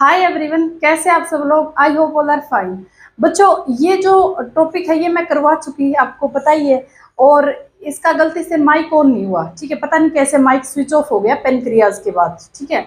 Hi everyone, कैसे आप सब लोग। I hope all are fine. बच्चों, ये जो टॉपिक है ये मैं करवा चुकी है, आपको पता ही है। और इसका गलती से माइक ऑन नहीं हुआ, ठीक है। पता नहीं कैसे माइक स्विच ऑफ हो गया पेनक्रियाज के बाद, ठीक है।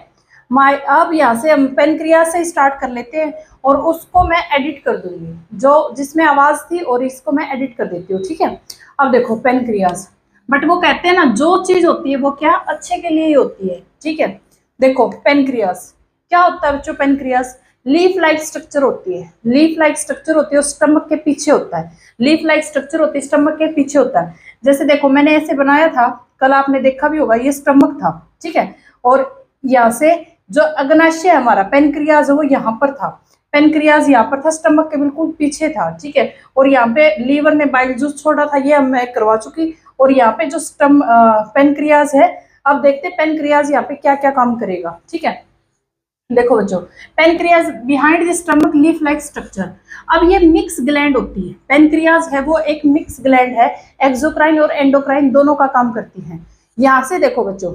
माइक अब यहाँ से हम पेनक्रियाज से स्टार्ट कर लेते हैं और उसको मैं एडिट कर दूंगी, जो जिसमें आवाज थी, और इसको मैं एडिट कर देती हूँ, ठीक है। अब देखो पेनक्रियाज, बट वो कहते हैं ना, जो चीज होती है वो क्या अच्छे के लिए ही होती है, ठीक है। देखो पेनक्रियाज क्या होता है बच्चों। पेनक्रियास लीफ लाइक स्ट्रक्चर होती है। लीफ लाइक स्ट्रक्चर होती है, स्टमक के पीछे होता है। लीफ लाइक स्ट्रक्चर होती है, स्टमक के पीछे होता है। जैसे देखो मैंने ऐसे बनाया था, कल आपने देखा भी होगा, ये स्टमक था, ठीक है। और यहाँ से जो अग्नाशय है हमारा पेनक्रियाज, वो यहाँ पर था। पेनक्रियाज यहाँ पर था, स्टमक के बिल्कुल पीछे था, ठीक है। और यहाँ पे लीवर ने बाइल जूस छोड़ा था, ये मैं करवा चुकी। और यहाँ पे जो पेनक्रियाज है, अब देखते हैं पेनक्रियाज यहाँ पे क्या क्या काम करेगा, ठीक है। देखो बच्चों, pancreas behind the stomach leaf like structure. अब ये मिक्स ग्लैंड होती है। पेनक्रियाज है वो एक मिक्स ग्लैंड है, एक्सोक्राइन और एंडोक्राइन दोनों का काम करती है। यहाँ से देखो बच्चों,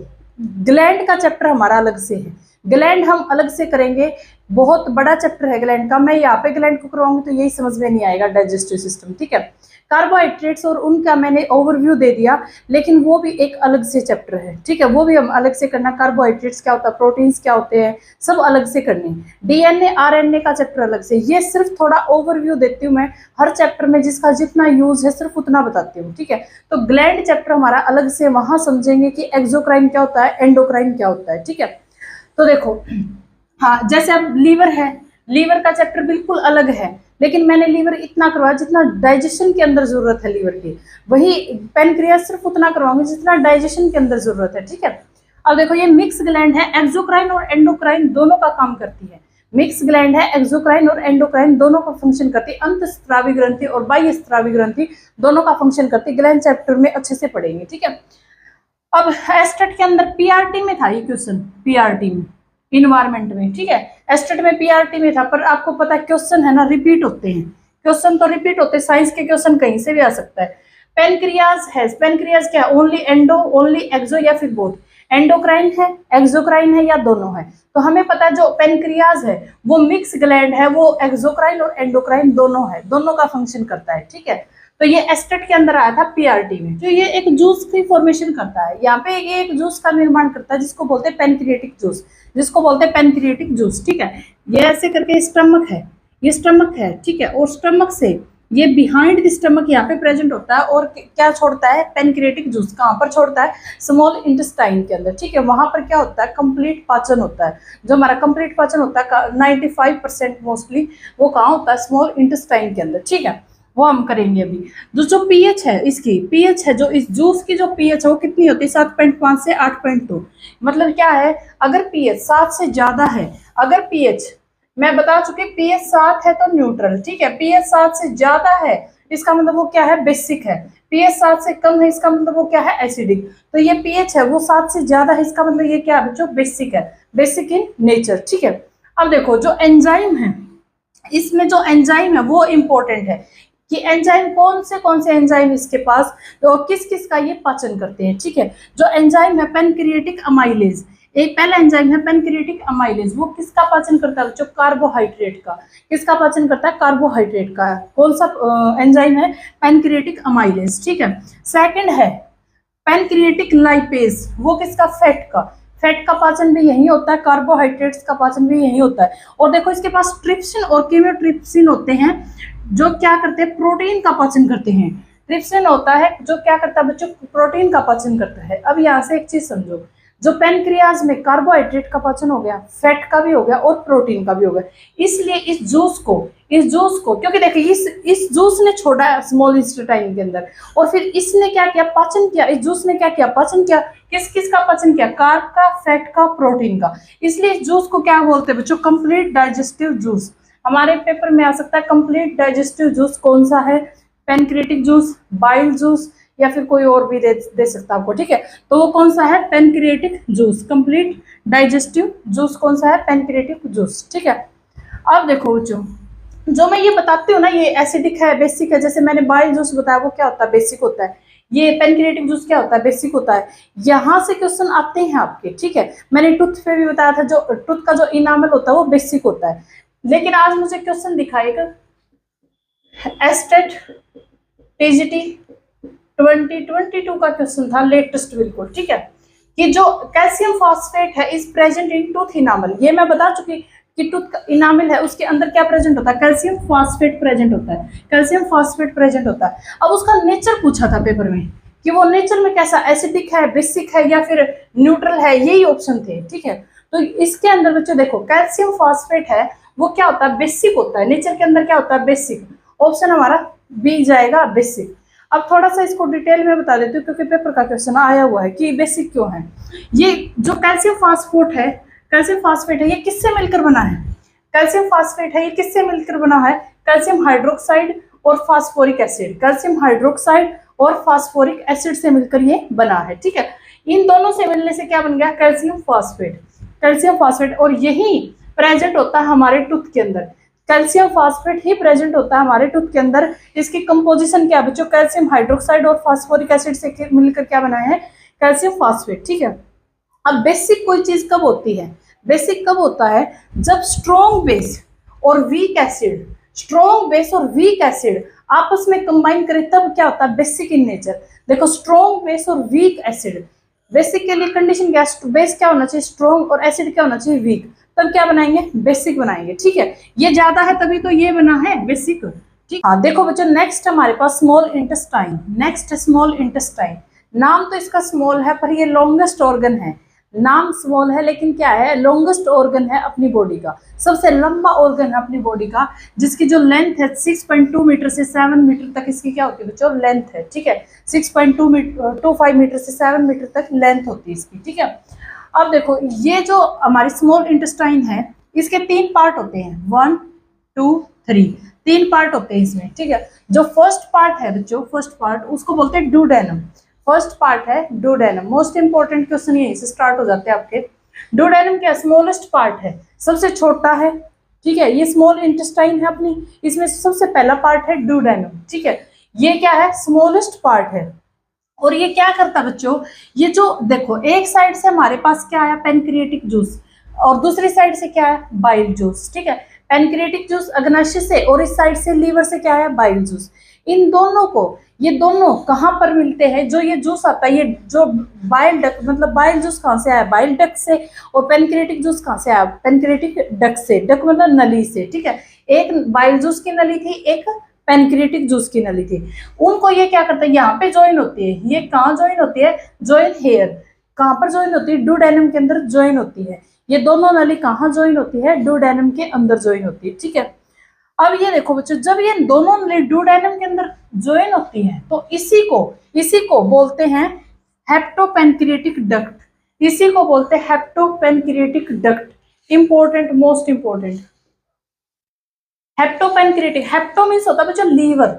ग्लैंड का चैप्टर हमारा अलग से है, ग्लैंड हम अलग से करेंगे। बहुत बड़ा चैप्टर है ग्लैंड का, मैं यहाँ पे ग्लैंड को करवाऊंगी तो यही समझ में नहीं आएगा, डाइजेस्टिव सिस्टम, ठीक है। कार्बोहाइड्रेट्स और उनका मैंने ओवरव्यू दे दिया, लेकिन वो भी एक अलग से चैप्टर है, ठीक है। वो भी हम अलग से करना, कार्बोहाइड्रेट्स क्या होता है, प्रोटीन्स क्या होते हैं, सब अलग से करने। डीएनए आरएनए का चैप्टर अलग से। ये सिर्फ थोड़ा ओवरव्यू देती हूँ मैं, हर चैप्टर में जिसका जितना यूज है सिर्फ उतना बताती हूँ, ठीक है। तो ग्लैंड चैप्टर हमारा अलग से, वहां समझेंगे कि एक्सोक्राइन क्या होता है, एंडोक्राइन क्या होता है, ठीक है। तो देखो, हाँ, जैसे अब लीवर है, लीवर का चैप्टर बिल्कुल अलग है, लेकिन मैंने लीवर इतना करवाया जितना डाइजेशन के अंदर जरूरत है लीवर की। वही पेनक्रियास सिर्फ उतना करवाऊंगी जितना डाइजेशन के अंदर जरूरत है, ठीक है। अब देखो, ये मिक्स ग्लैंड है, एक्सोक्राइन और एंडोक्राइन दोनों का काम करती है। मिक्स ग्लैंड है, एक्सोक्राइन और एंडोक्राइन दोनों का फंक्शन करती है। अंतस्रावी ग्रंथि और बाह्यस्रावी ग्रंथि दोनों का फंक्शन करती है। ग्लैंड चैप्टर में अच्छे से पढ़ेंगे, ठीक है। अब एस्टेट के अंदर पीआरटी में था ये क्वेश्चन, पीआरटी में, इन्वायरमेंट में, ठीक है। एस्टेट में पीआरटी में था, पर आपको पता है क्वेश्चन है ना, रिपीट होते हैं, क्वेश्चन तो रिपीट होते हैं, साइंस के क्वेश्चन कहीं से भी आ सकता है। पेनक्रियाज है, पेनक्रियाज क्या, ओनली एंडो, ओनली एक्सो, या फिर बोथ, एंडोक्राइन है, एक्सोक्राइन है, या दोनों है। तो हमें पता है जो पेनक्रियाज है वो मिक्स ग्लैंड है, वो एक्सोक्राइन और एंडोक्राइन दोनों है, दोनों का फंक्शन करता है, ठीक है। तो ये एस्टेट के अंदर आया था पीआरटी में। जो ये एक जूस की फॉर्मेशन करता है, यहाँ पे ये एक जूस का निर्माण करता है जिसको बोलते हैं पेनक्रिएटिक जूस, जिसको बोलते हैं पेनक्रिएटिक जूस, ठीक है। ये ऐसे करके स्टमक है, ये स्टमक है, ठीक है। और स्टमक से ये बिहाइंड द स्टमक यहाँ पे प्रेजेंट होता है, और क्या छोड़ता है, पेनक्रिएटिक जूस। कहाँ पर छोड़ता है, स्मॉल इंटेस्टाइन के अंदर, ठीक है। वहां पर क्या होता है, कंप्लीट पाचन होता है। जो हमारा कंप्लीट पाचन होता है 95% मोस्टली वो कहाँ होता है, स्मॉल इंटेस्टाइन के अंदर, ठीक है। वो हम करेंगे अभी। जो पीएच है, इसकी पीएच है, जो इस जूस की जो पीएच है वो कितनी होती है, 7.5 से 8.2। मतलब क्या है, अगर पीएच 7 से ज्यादा है, अगर पीएच, मैं बता चुकी, पीएच 7 है तो न्यूट्रल, ठीक है। पीएच 7 से ज्यादा है इसका मतलब वो क्या है, बेसिक है। पीएच 7 से कम है इसका मतलब वो क्या है, एसिडिक। तो ये पीएच है वो 7 से ज्यादा है, इसका मतलब ये क्या है बच्चों, बेसिक है, बेसिक इन नेचर, ठीक है। अब देखो जो एंजाइम है, इसमें जो एंजाइम है वो इंपॉर्टेंट है कि एंजाइम कौन से एंजाइम इसके पास, तो किस किस का ये पाचन करते हैं, ठीक है। जो एंजाइम है पेनक्रिएटिक अमाइलेज, एक पहला एंजाइम है पेनक्रिएटिक अमाइलेज, वो किसका पाचन करता है बच्चों, कार्बोहाइड्रेट का। किसका पाचन करता है, कार्बोहाइड्रेट का। कौन सा एंजाइम है, पेनक्रिएटिक अमाइलेज, ठीक है। सेकंड है पेनक्रिएटिक लाइपेज, वो किसका, फैट का। फैट का पाचन भी यही होता है, कार्बोहाइड्रेट्स का पाचन भी यही होता है। और देखो इसके पास ट्रिप्सिन और कीमोट्रिप्सिन होते हैं, जो क्या करते हैं, प्रोटीन का पाचन करते हैं। ट्रिप्सिन होता है जो क्या करता है बच्चों, प्रोटीन का पाचन करता है। अब यहाँ से एक चीज समझो, जो पेनक्रियाज में कार्बोहाइड्रेट का पाचन हो गया, फैट का भी हो गया और प्रोटीन का भी हो गया। इसलिए इस जूस को क्योंकि देखिए इस जूस ने छोड़ा स्मॉल इंटेस्टाइन के अंदर, और फिर इसने क्या किया, पाचन किया। इस जूस ने क्या किया, पाचन किया। किस किस का पाचन किया, कार्ब का, फैट का, प्रोटीन का। इसलिए इस जूस को क्या बोलते हैं बच्चों, कंप्लीट डाइजेस्टिव जूस। हमारे पेपर में आ सकता है कंप्लीट डाइजेस्टिव जूस कौन सा है, पेनक्रिएटिक जूस, बाइल जूस, या फिर कोई और भी दे सकता है आपको, ठीक है। तो वो कौन सा है, pancreatic juice, complete digestive juice कौन सा है, पेनक्रिएटिक जूस, ठीक है। अब देखो बच्चों, जो मैं ये बताती हूँ ना, ये एसिडिक है, बेसिक है। जैसे मैंने बाइल जूस बताया वो क्या होता है, बेसिक होता है। ये पैनक्रियाटिक जूस क्या होता है, बेसिक होता है। यहाँ से क्वेश्चन आते हैं आपके, ठीक है। मैंने टूथ पे भी बताया था, जो टूथ का जो इनामल होता है वो बेसिक होता है। लेकिन आज मुझे क्वेश्चन दिखाएगा एस्टेट टीजीटी 2022 का क्वेश्चन था, लेटेस्ट बिल्कुल, ठीक है, कि जो कैल्शियम फॉस्फेट है is present in tooth enamel. ये मैं बता चुकी कि टूथ का इनामल है, उसके अंदर क्या प्रेजेंट होता है, कैल्शियम फॉस्फेट प्रेजेंट होता है, कैल्शियम फॉस्फेट प्रेजेंट होता है। अब उसका नेचर पूछा था पेपर में कि वो नेचर में कैसा, एसिडिक है, बेसिक है, या फिर न्यूट्रल है, यही ऑप्शन थे, ठीक है। तो इसके अंदर बच्चों देखो कैल्शियम फॉस्फेट है वो क्या होता है, बेसिक होता है। नेचर के अंदर क्या होता है, बेसिक। ऑप्शन हमारा बी जाएगा, बेसिक। अब थोड़ा सा इसको डिटेल में बता देती हूँ क्योंकि पेपर का क्वेश्चन आया हुआ है कि बेसिक क्यों है। ये जो कैल्शियम फॉस्फेट है, कैल्शियम फॉस्फेट है, ये किससे मिलकर बना है, कैल्शियम फॉस्फेट है ये किससे मिलकर बना है, कैल्शियम हाइड्रोक्साइड और फास्फोरिक एसिड, कैल्शियम हाइड्रोक्साइड और फास्फोरिक एसिड से मिलकर ये बना है, ठीक है। इन दोनों से मिलने से क्या बन गया, कैल्शियम फॉस्फेट, कैल्शियम फॉस्फेट। और यही प्रेजेंट होता है हमारे टूथ के अंदर, कैल्शियम फॉस्फेट ही प्रेजेंट होता है हमारे टूथ के अंदर। इसकी कंपोजिशन क्या बच्चों, कैल्शियम हाइड्रोक्साइड और फास्फोरिक एसिड से मिलकर क्या बनाया है, कैल्शियम फॉस्फेट, ठीक है। अब बेसिक कोई चीज कब होती है, बेसिक कब होता है, जब स्ट्रॉन्ग बेस और वीक एसिड, स्ट्रॉन्ग बेस और वीक एसिड आपस में कंबाइन करें तब क्या होता है, बेसिक इन नेचर। देखो स्ट्रॉन्ग बेस और वीक एसिड, बेसिक के लिए कंडीशन क्या, बेस क्या होना चाहिए स्ट्रॉन्ग और एसिड क्या होना चाहिए वीक, तब क्या बनाएंगे, बेसिक बनाएंगे, ठीक है। ये ज्यादा है तभी तो ये बना है बेसिक, ठीक। हाँ देखो बच्चों नेक्स्ट हमारे पास small intestine, next small intestine. नाम तो इसका स्मॉल है पर ये लॉन्गेस्ट ऑर्गन है, नाम स्मॉल है लेकिन क्या है, लॉन्गेस्ट ऑर्गन है अपनी बॉडी का, सबसे लंबा ऑर्गन है अपनी बॉडी का, जिसकी जो लेंथ है 6.2 मीटर से 7 मीटर तक इसकी क्या होती है बच्चों, लेंथ है, ठीक है। 6.25 मीटर से 7 मीटर तक लेंथ होती है इसकी, ठीक है। अब देखो ये जो हमारी स्मॉल इंटेस्टाइन है इसके 3 पार्ट होते हैं, 1 2 3, 3 पार्ट होते हैं इसमें, ठीक है। जो फर्स्ट पार्ट है बच्चों, फर्स्ट पार्ट उसको बोलते हैं डुडेनम, फर्स्ट पार्ट है डुडेनम। मोस्ट इंपॉर्टेंट क्वेश्चन यहीं से स्टार्ट हो जाते हैं आपके। डुडेनम क्या, स्मॉलेस्ट पार्ट है, सबसे छोटा है, ठीक है। ये स्मॉल इंटेस्टाइन है अपनी, इसमें सबसे पहला पार्ट है डुडेनम, ठीक है। ये क्या है, स्मॉलेस्ट पार्ट है। और ये क्या करता है बच्चों, ये जो देखो एक साइड से हमारे पास क्या आया, पैनक्रियाटिक जूस, और दूसरी साइड से क्या है, बाइल जूस, ठीक है। पैनक्रियाटिक जूस अग्नाशय से और इस साइड से लीवर से क्या है, बाइल जूस। इन दोनों को, ये दोनों कहाँ पर मिलते हैं, जो ये जूस आता है, ये जो बाइल डक्ट, मतलब बाइल जूस कहाँ से आया, बाइल डक्ट से, और पैनक्रियाटिक जूस कहाँ से आया, पैनक्रियाटिक डक्ट से, डक्ट मतलब नली से, ठीक है। एक बाइल जूस की नली थी, एक पैनक्रियाटिक जूस की नली थी। उनको ये क्या करता है, यहाँ पे ज्वाइन होती है, ये कहाँ ज्वाइन होती है, ज्वाइन हेयर, कहाँ पर ज्वाइन होती है, डुडेनम के अंदर ज्वाइन होती है। ये दोनों नली कहाँ ज्वाइन होती है, डुडेनम के अंदर ज्वाइन होती है, ठीक है। अब ये देखो बच्चों जब ये दोनों नली डुडेनम के अंदर ज्वाइन होती है तो इसी को बोलते हैं हेप्टोपैनक्रियाटिक डक्ट, इसी को बोलते हैं hepatopancreatic duct. Important, most important, hepatopancreatic, hepato means होता है बच्चों लीवर,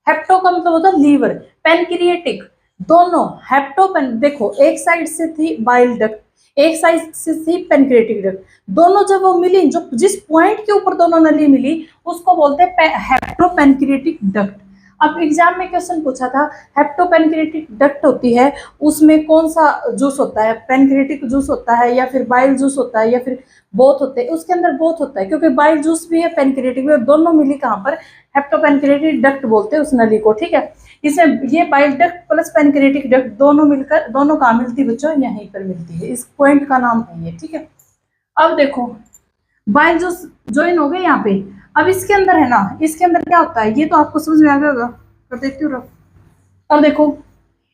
हेप्टो का मतलब होता है लीवर, पैनक्रियाटिक, दोनों हेप्टोपैन, देखो एक साइड से थी बाइल डक्ट, एक साइड से थी पैनक्रियाटिक डक्ट, दोनों जब वो मिली, जो जिस पॉइंट के ऊपर दोनों नली मिली उसको बोलते हैं हेप्टोपैनक्रियाटिक डक्ट। अब एग्जाम में क्वेश्चन पूछा था, हेप्टोपैनक्रियाटिक डक्ट होती है उसमें कौन सा जूस होता है, पैनक्रियाटिक जूस होता है या फिर बाइल जूस होता है या फिर बोथ होते हैं, उसके अंदर बोथ होता है क्योंकि बाइल जूस भी है पैनक्रियाटिक भी, दोनों मिली कहाँ पर, हेप्टोपैनक्रियाटिक डक्ट बोलते हैं उस नली को, ठीक है। इसमें ये bile duct plus pancreatic duct दोनों मिलकर, दोनों कहाँ मिलती है बच्चों, यहीं पर मिलती है, इस पॉइंट का नाम है ये, ठीक है। अब देखो बाइल जूस ज्वाइन हो गए यहाँ पे, अब इसके अंदर है ना, इसके अंदर क्या होता है ये तो आपको समझ में आ गया होगा, कर देती हूँ। अब देखो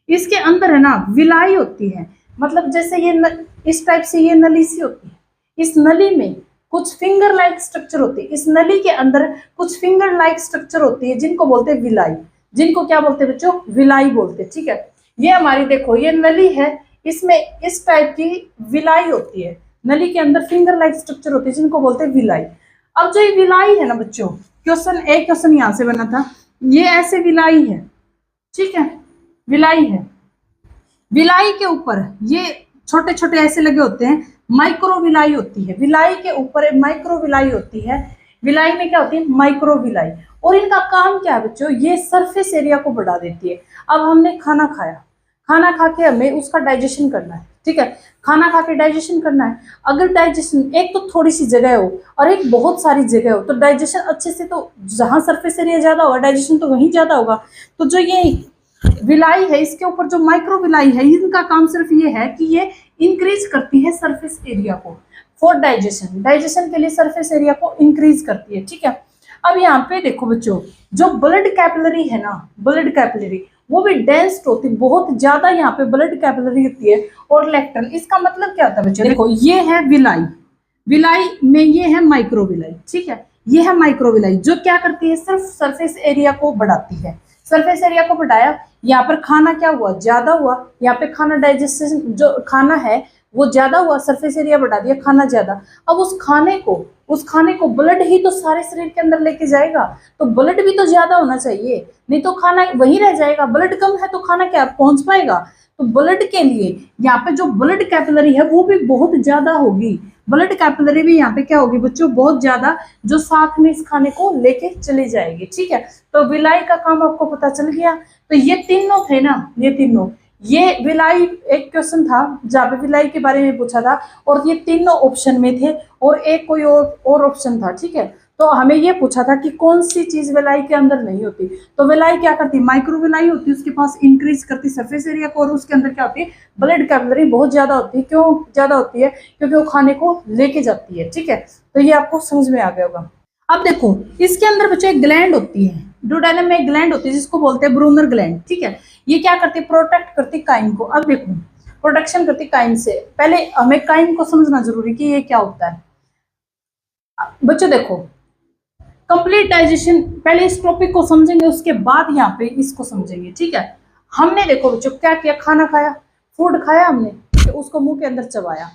इसके अंदर है ना विलाई होती है, मतलब जैसे ये इस टाइप से ये नली सी होती है, इस नली में कुछ फिंगर लाइक स्ट्रक्चर होती है, इस नली के अंदर कुछ फिंगर लाइक स्ट्रक्चर होती है जिनको बोलते हैं विलाई, जिनको क्या बोलते हैं बच्चों, विलाई बोलते हैं, ठीक है। ये हमारी देखो ये नली है, इसमें इस टाइप की विलाई होती है, नली के अंदर फिंगर लाइक स्ट्रक्चर होती है जिनको बोलते हैं विलाई। अब जो ये विलाई है ना बच्चों, क्वेश्चन यहाँ से बना था, ये ऐसे विलाई है, ठीक है, विलाई है, विलाई के ऊपर ये छोटे छोटे ऐसे लगे होते हैं, माइक्रो विलाई होती है, विलाई के ऊपर माइक्रो विलाई होती है, विलाई में क्या होती है, माइक्रोविलाई। और इनका काम क्या है बच्चों, ये सरफेस एरिया को बढ़ा देती है। अब हमने खाना खाया, खाना खा के हमें उसका डाइजेशन करना है, ठीक है, खाना खा के डाइजेशन करना है। अगर डाइजेशन एक तो थोड़ी सी जगह हो और एक बहुत सारी जगह हो, तो डाइजेशन अच्छे से, तो जहां सरफेस एरिया ज्यादा होगा डाइजेशन तो वहीं ज्यादा होगा। तो जो ये विलाई है, इसके ऊपर जो माइक्रो विलाई है, इनका काम सिर्फ ये है कि ये इंक्रीज करती है सरफेस एरिया को फॉर डाइजेशन, डाइजेशन के लिए सरफेस एरिया को इंक्रीज करती है, ठीक है। अब यहाँ पे देखो बच्चों, जो ब्लड कैपिलरी है ना, ब्लड कैपिलरी वो भी डेंस होती है, बहुत ज्यादा यहाँ पे ब्लड कैपिलरी होती है। और लेक्टल, इसका मतलब क्या होता है बच्चों, देखो ये है विलाई, विलाई में ये है माइक्रोविलाई, ठीक है, ये है माइक्रोविलाई जो क्या करती है, सिर्फ सरफेस एरिया को बढ़ाती है। सरफेस एरिया को बढ़ाया, यहाँ पर खाना क्या हुआ, ज्यादा हुआ, यहाँ पे खाना डाइजेशन जो खाना है वो ज्यादा हुआ, सरफेस एरिया बढ़ा दिया, खाना ज्यादा। अब उस खाने को ब्लड ही तो सारे शरीर के अंदर लेके जाएगा, तो ब्लड भी तो ज्यादा होना चाहिए, नहीं तो खाना वहीं रह जाएगा। ब्लड कम है तो खाना क्या पहुंच पाएगा। तो ब्लड के लिए यहाँ पे जो ब्लड कैपिलरी है वो भी बहुत ज्यादा होगी, ब्लड कैपिलरी भी यहाँ पे क्या होगी बच्चों, बहुत ज्यादा, जो साथ में इस खाने को लेके चली जाएगी, ठीक है। तो विलाई का काम आपको पता चल गया। तो ये तीनों थे ना, ये तीनों, ये विलाई एक क्वेश्चन था जहाँ पे विलाई के बारे में पूछा था, और ये तीनों ऑप्शन में थे, और एक कोई और ऑप्शन था, ठीक है। तो हमें ये पूछा था कि कौन सी चीज विलाई के अंदर नहीं होती। तो विलाई क्या करती, माइक्रो विलाई होती है, उसके पास इंक्रीज करती सरफेस एरिया को, और उसके अंदर क्या होती है, ब्लड कैपिलरी बहुत ज्यादा होती है। क्यों ज्यादा होती है, क्योंकि वो खाने को लेके जाती है, ठीक है। तो ये आपको समझ में आ गया होगा। अब देखो इसके अंदर बच्चों एक ग्लैंड होती है, डुओडेनम में एक ग्लैंड होती है जिसको बोलते हैं ब्रूनर ग्लैंड, ठीक है। ये क्या करती है, प्रोटेक्ट करती काइम को। अब देखो प्रोटेक्शन करती काइम से, पहले हमें काइम को समझना जरूरी कि ये क्या होता है बच्चों। देखो कंप्लीट डाइजेशन, पहले इस टॉपिक को समझेंगे, उसके बाद यहाँ पे इसको समझेंगे, ठीक है। हमने देखो बच्चों क्या किया, खाना खाया, फूड खाया हमने, उसको मुंह के अंदर चबाया,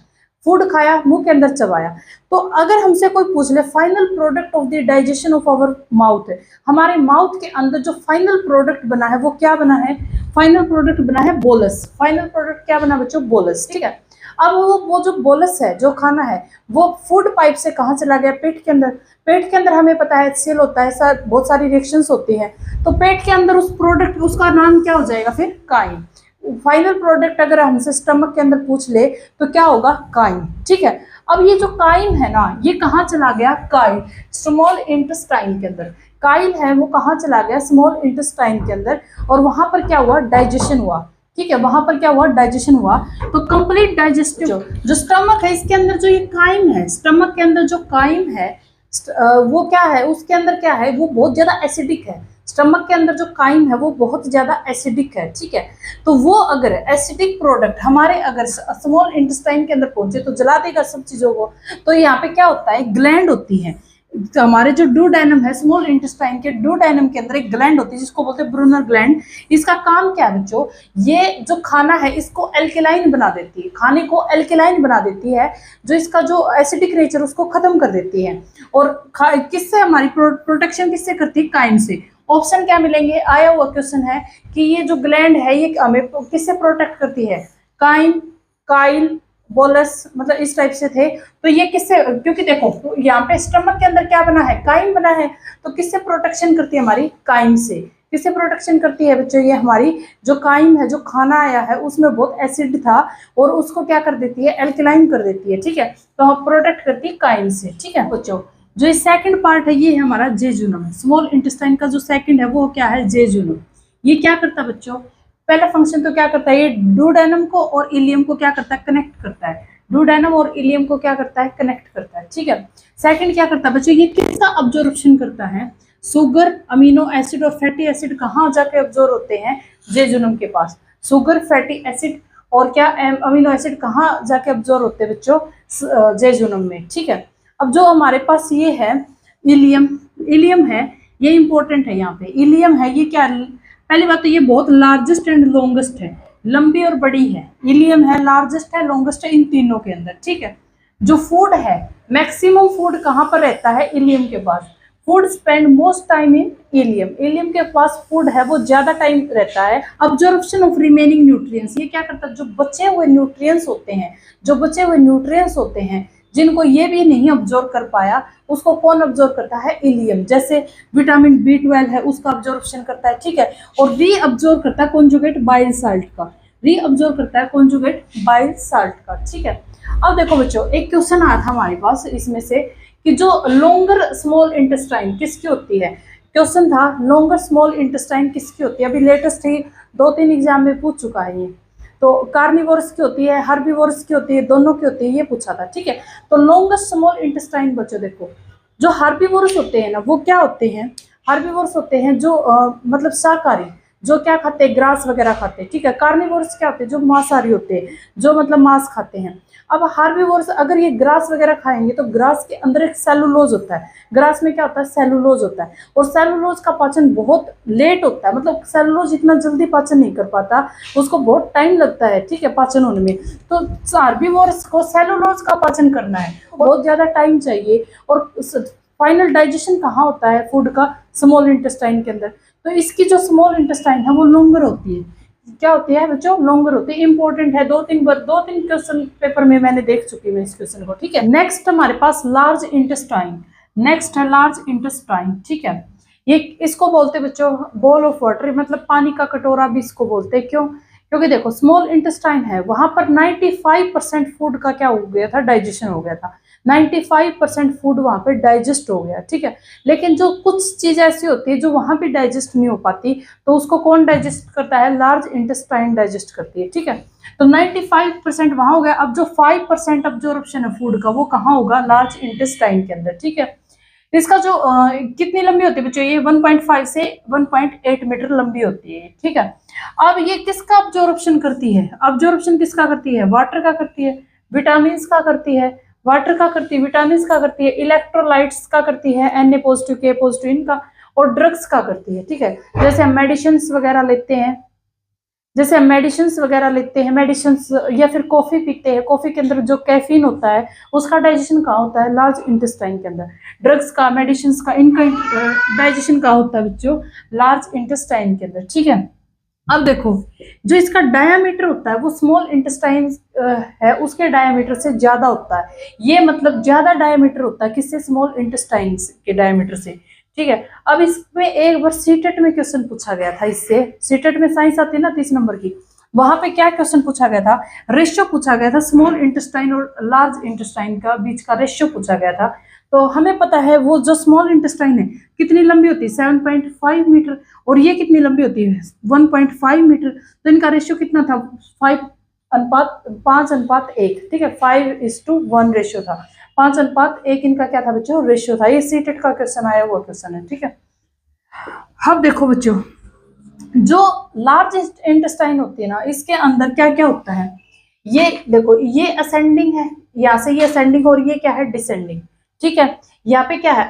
फूड खाया मुंह के अंदर चबाया। तो अगर हमसे कोई पूछ ले final product of the digestion of our mouth है, हमारे माउथ के अंदर जो फाइनल प्रोडक्ट बना है वो क्या बना है, फाइनल प्रोडक्ट बना है बोलस। फाइनल प्रोडक्ट क्या बना बच्चों, बोलस, ठीक है। अब वो जो बोलस है, जो खाना है, वो फूड पाइप से कहाँ चला गया, पेट के अंदर। पेट के अंदर हमें पता है सेल होता है, बहुत सारी रिएक्शंस होती हैं। तो पेट के अंदर उस प्रोडक्ट, उसका नाम क्या हो जाएगा फिर, काइम। फाइनल प्रोडक्ट अगर हमसे स्टमक के अंदर पूछ ले तो क्या होगा, काइम, ठीक है। अब ये जो काइम है ना, ये कहाँ चला गया, काइल, स्मॉल इंटेस्टाइन के अंदर। काइल है वो कहाँ चला गया, स्मॉल इंटेस्टाइन के अंदर, और वहां पर क्या हुआ, डाइजेशन हुआ, ठीक है, वहां पर क्या हुआ, डाइजेशन हुआ। तो कंप्लीट डाइजेस्टिव जो स्टमक है, इसके अंदर जो ये काइम है, स्टमक के अंदर जो काइम है वो क्या है, उसके अंदर क्या है, वो बहुत ज्यादा एसिडिक है। स्टमक के अंदर जो काइम है वो बहुत ज्यादा एसिडिक है, ठीक है। तो वो अगर एसिडिक प्रोडक्ट हमारे अगर स्मॉल इंटेस्टाइन के अंदर पहुंचे तो जला देगा सब चीजों को। तो यहाँ पे क्या होता है, ग्लैंड होती है, तो हमारे जो डुओडेनम है, स्मॉल इंटेस्टाइन के डुओडेनम के अंदर एक ग्लैंड होती है जिसको बोलते हैं ब्रूनर ग्लैंड। इसका काम क्या है बच्चों, ये जो खाना है इसको एल्केलाइन बना देती है, खाने को एल्केलाइन बना देती है, जो इसका जो एसिडिक नेचर उसको खत्म कर देती है। और किससे हमारी प्रोटेक्शन किससे करती है, काइम से। ऑप्शन क्या मिलेंगे, आया हुआ क्वेश्चन है कि ये जो ग्लैंड है ये हमें किससे प्रोटेक्ट करती है, काइम, काइल, बोलस, मतलब इस टाइप से थे। तो ये किससे, क्योंकि देखो यहाँ पे स्टमक के अंदर क्या बना है, काइम बना है, तो किससे प्रोटेक्शन करती है, हमारी काइम से। किससे प्रोटेक्शन करती है बच्चों, ये हमारी जो काइम है, जो खाना आया है उसमें बहुत एसिड था और उसको क्या कर देती है, एल्कलाइन कर देती है, ठीक है। तो हम प्रोटेक्ट करती है काइम से, ठीक है बच्चों। जो सेकंड पार्ट है ये है हमारा जेजुनम, स्मॉल इंटेस्टाइन का जो सेकंड है वो क्या है, जेजुनम। ये क्या करता है बच्चों, पहला फंक्शन तो क्या करता है, ये डुओडेनम को और इलियम को क्या करता है, कनेक्ट करता है। डुओडेनम और इलियम को क्या करता है, कनेक्ट करता है, ठीक है। सेकंड क्या करता है बच्चों, ये किसका अब्जॉर्प्शन करता है, शुगर, अमीनो एसिड और फैटी एसिड कहाँ जाके अब्जॉर्ब होते हैं, जेजुनम के पास। शुगर, फैटी एसिड और क्या अमीनो एसिड कहाँ जाके अब्जॉर्ब होते हैं बच्चों, जेजुनम में, ठीक है। अब जो हमारे पास ये है इलियम, इलियम है, ये इंपॉर्टेंट है। यहाँ पे इलियम है, ये क्या, पहली बात तो ये बहुत लार्जेस्ट एंड लॉन्गेस्ट है, लंबी और बड़ी है। इलियम है, लार्जेस्ट है, लॉन्गेस्ट है इन तीनों के अंदर, ठीक है। जो फूड है, मैक्सिमम फूड कहाँ पर रहता है, इलियम के पास। Food spend most time in ileum, ileum के पास फूड है वो ज्यादा टाइम रहता है। अब्जॉर्प्शन ऑफ रिमेनिंग न्यूट्रिएंट्स, ये क्या करता है, जो बचे हुए न्यूट्रिएंट्स होते हैं, जो बचे हुए न्यूट्रिएंट्स होते हैं, जिनको ये भी नहीं ऑब्जॉर्व कर पाया उसको कौन ऑब्जॉर्व करता है, इलियम। जैसे विटामिन B12 है उसका ऑब्जॉर्प्शन करता है, ठीक है, और री ऑब्जॉर्व करता है कॉन्जुगेट बाइल साल्ट का, री ऑब्जॉर्व करता है कॉन्जुगेट बाइल साल्ट का, ठीक है। अब देखो बच्चों, एक क्वेश्चन आया था हमारे पास इसमें से कि जो लोंगर स्मॉल इंटेस्टाइन किसकी होती है। क्वेश्चन था लोंगर स्मॉल इंटेस्टाइन किसकी होती है, अभी लेटेस्ट ही 2-3 एग्जाम में पूछ चुका है ये। तो कार्निवोरस की होती है, हर्बीवोरस की होती है, दोनों की होती है, ये पूछा था, ठीक है। तो लोंगेस्ट स्मॉल इंटेस्टाइन बच्चों देखो, जो हर्बीवोरस होते हैं ना वो क्या होते हैं, हर्बीवोरस होते हैं जो मतलब शाकाहारी, जो क्या खाते हैं, ग्रास वगैरह खाते हैं, ठीक है। कार्निवोरस क्या होते हैं, जो मांसाहारी होते हैं, जो मतलब मांस खाते हैं। अब हार्बीवोरस अगर ये ग्रास वगैरह खाएंगे तो ग्रास के अंदर एक सेलुलोज होता है, ग्रास में क्या होता है, सेलुलोज होता है, और सेलुलोज का पाचन बहुत लेट होता है, मतलब सेलुलोज इतना जल्दी पाचन नहीं कर पाता, उसको बहुत टाइम लगता है, ठीक है, पाचन होने में। तो हार्बीवोरस को सेलुलोज का पाचन करना है, बहुत ज्यादा टाइम चाहिए, और फाइनल डाइजेशन कहाँ होता है फूड का, स्मॉल इंटेस्टाइन के अंदर। तो इसकी जो स्मॉल इंटेस्टाइन है वो लोंगर होती है, क्या होती है बच्चों, लोंगर होती है। इंपॉर्टेंट है, 2-3 क्वेश्चन पेपर में मैंने देख चुकी हूँ इस क्वेश्चन को, ठीक है। नेक्स्ट हमारे पास लार्ज इंटेस्टाइन, नेक्स्ट है लार्ज इंटेस्टाइन, ठीक है। ये इसको बोलते हैं बच्चों बॉल ऑफ वाटर, मतलब पानी का कटोरा भी इसको बोलते हैं। क्यों, क्योंकि देखो स्मॉल इंटेस्टाइन है, वहां पर 95% फूड का क्या हो गया था, डाइजेशन हो गया था, 95% फूड वहां पे डाइजेस्ट हो गया, ठीक है। लेकिन जो कुछ चीज ऐसी होती है जो वहां पे डाइजेस्ट नहीं हो पाती, तो उसको कौन डाइजेस्ट करता है, लार्ज इंटेस्टाइन डाइजेस्ट करती है, ठीक है। तो 95% वहां हो गया। अब जो 5% ऑब्जॉर्प्शन है फूड का वो कहाँ होगा, लार्ज इंटेस्टाइन के अंदर, ठीक है। इसका जो कितनी लंबी होती है बच्चों, ये 1.5 से 1.8 मीटर लंबी होती है, ठीक है। अब ये किसका ऑब्जॉर्प्शन करती है, ऑब्जॉर्प्शन किसका करती है, वाटर का करती है, विटामिन का करती है, वाटर का करती है, विटामिन का करती है, इलेक्ट्रोलाइट्स का करती है, Na पॉजिटिव K पॉजिटिव इनका, और ड्रग्स का करती है, ठीक है। जैसे हम मेडिसिन वगैरह लेते हैं, जैसे हम मेडिसिन वगैरह लेते हैं, मेडिसिन या फिर कॉफी पीते हैं, कॉफी के अंदर जो कैफीन होता है उसका डाइजेशन कहाँ होता है, लार्ज इंटेस्टाइन के अंदर। ड्रग्स का, मेडिसिन का, इनका डाइजेशन कहाँ होता है बच्चों, लार्ज इंटेस्टाइन के अंदर, ठीक है। अब देखो जो इसका डायामीटर होता है वो स्मॉल इंटेस्टाइन है उसके डायामीटर से ज्यादा होता है, ये मतलब ज्यादा डायामीटर होता है किससे, स्मॉल इंटेस्टाइन के डायामीटर से, ठीक है। अब इसमें एक बार सीटेट में क्वेश्चन पूछा गया था, इससे सीटेट में साइंस आती है ना 30 नंबर की, वहां पे क्या क्वेश्चन पूछा गया था, रेशियो पूछा गया था, स्मॉल इंटेस्टाइन और लार्ज इंटेस्टाइन का बीच का रेशियो पूछा गया था। तो हमें पता है वो जो स्मॉल इंटेस्टाइन है कितनी लंबी होती है, 7.5 मीटर, और ये कितनी लंबी होती है, 1.5 मीटर। तो इनका रेशियो कितना था, 5:1, ठीक है, 5:1 रेशियो था, 5:1 इनका क्या था बच्चों, रेशियो था। ये सीटेट का क्वेश्चन आया हुआ क्वेश्चन है, ठीक है। अब देखो बच्चों, जो लार्ज इंटेस्टाइन होती है ना, इसके अंदर क्या क्या होता है, ये देखो, ये असेंडिंग है, यहाँ से ये असेंडिंग और ये क्या है, डिसेंडिंग, ठीक है। यहाँ पे क्या है,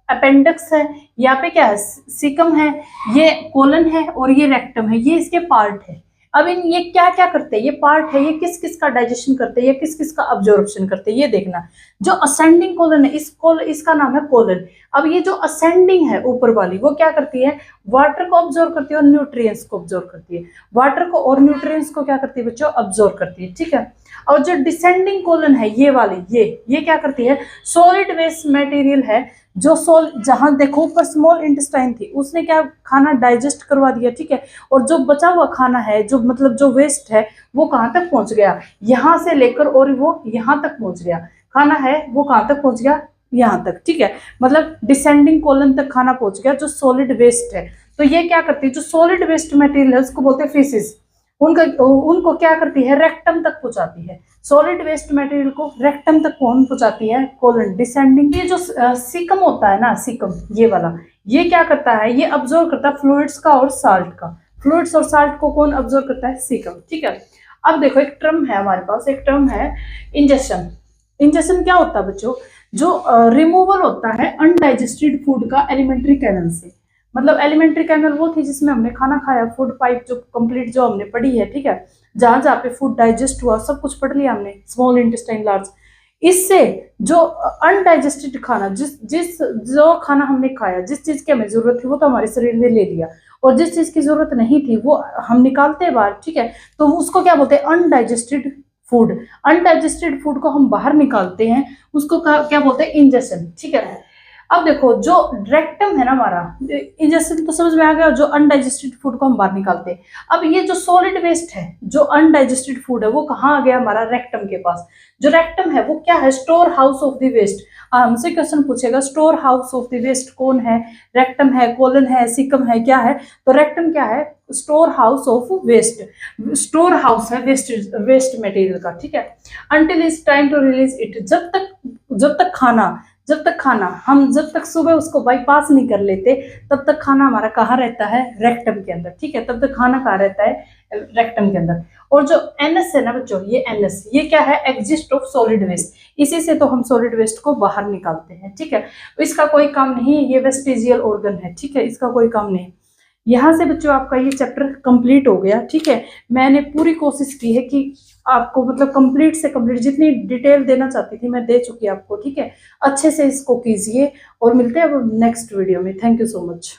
अपेंडिक्स है, यहाँ पे क्या है, सीकम है, ये कोलन है, और ये रेक्टम है, ये इसके पार्ट है। अब इन ये क्या क्या करते हैं, ये पार्ट है, ये किस किस का डाइजेशन करते हैं, ये किस किस का अब्जॉर्प्शन करते हैं, ये देखना। जो असेंडिंग कोलन है, इसका नाम है कोलन। अब ये जो असेंडिंग है ऊपर वाली, वो क्या करती है, वाटर को ऑब्जॉर्व करती है और न्यूट्रिएंट्स को ऑब्जॉर्व करती है, वाटर को और न्यूट्रिएंट्स को क्या करती है बच्चों, ऑब्जॉर्व करती है, ठीक है। और जो डिसेंडिंग कोलन है, ये वाली, ये क्या करती है, सॉलिड वेस्ट मटेरियल है, जो जहां देखो ऊपर स्मॉल इंटेस्टाइन थी उसने क्या खाना डाइजेस्ट करवा दिया, ठीक है, और जो बचा हुआ खाना है, जो मतलब जो वेस्ट है, वो कहाँ तक पहुंच गया, यहाँ से लेकर और वो यहाँ तक पहुंच गया, खाना है वो कहाँ तक पहुंच गया, यहाँ तक, ठीक है। मतलब डिसेंडिंग कोलन तक खाना पहुंच गया जो सॉलिड वेस्ट है। तो ये क्या करती है, जो सॉलिड वेस्ट मटेरियल है उसको बोलते हैं फीसिस, उनको क्या करती है, रेक्टम तक पहुंचाती है, सॉलिड वेस्ट मटेरियल को रेक्टम तक कौन पहुंचाती है, कोलन, डिसेंडिंग। ये जो सीकम होता है ना, सीकम ये वाला, ये क्या करता है, ये अब्जॉर्व करता है फ्लूइड्स का और साल्ट का, फ्लूइड्स और साल्ट को कौन अब्जॉर्व करता है, सीकम, ठीक है। अब देखो एक टर्म है हमारे पास, एक टर्म है इंजेशन। इंजेशन क्या होता है बच्चों, जो रिमूवल होता है अनडाइजेस्टेड फूड का एलिमेंट्री कैनल से, मतलब एलिमेंट्री कैनल वो थी जिसमें हमने खाना खाया, फूड पाइप जो कंप्लीट जो हमने पढ़ी है, ठीक है, जहां जहां पे फूड डाइजेस्ट हुआ सब कुछ पढ़ लिया हमने, स्मॉल इंटेस्टाइन, लार्ज। इससे जो अनडाइजेस्टेड खाना, जो खाना हमने खाया, जिस चीज की हमें जरूरत थी वो तो हमारे शरीर ने ले लिया, और जिस चीज की जरूरत नहीं थी वो हम निकालते हैं बाहर, ठीक है, तो उसको क्या बोलते हैं, अनडाइजेस्टेड फूड, अनडाइजेस्टेड फूड को हम बाहर निकालते हैं, उसको क्या बोलते हैं, इंजेशन, ठीक है। अब देखो जो रेक्टम है ना हमारा, इंजेशन तो समझ में आ गया, जो अनडाइजेस्टेड फूड को हम बाहर निकालते हैं। अब ये जो सॉलिड वेस्ट है, जो अनडाइजेस्टेड फूड है, वो कहाँ आ गया हमारा, रेक्टम के पास। जो रेक्टम है वो क्या है, store house of the waste. हमसे क्वेश्चन पूछेगा store house of the waste कौन है, रेक्टम है, कोलन है, सीकम है, क्या है, तो रेक्टम क्या है, store house of waste, store house है वेस्ट मटेरियल का, ठीक है। Until is time to release it, जब तक खाना हम जब तक सुबह उसको बाईपास नहीं कर लेते, तब तक खाना हमारा कहाँ रहता है, रेक्टम के अंदर, ठीक है। तब तक खाना कहाँ रहता है, रेक्टम के अंदर। और जो एनएस है ना बच्चों, ये एनएस, ये क्या है, एग्जिस्ट ऑफ सॉलिड वेस्ट, इसी से तो हम सॉलिड वेस्ट को बाहर निकालते हैं, ठीक है। इसका कोई काम नहीं, ये वेस्टिजियल ऑर्गन है, ठीक है, इसका कोई काम नहीं। यहाँ से बच्चों आपका ये चैप्टर कंप्लीट हो गया, ठीक है। मैंने पूरी कोशिश की है कि आपको मतलब कंप्लीट से कंप्लीट जितनी डिटेल देना चाहती थी मैं दे चुकी आपको, ठीक है। अच्छे से इसको कीजिए और मिलते हैं अब नेक्स्ट वीडियो में। Thank you so much.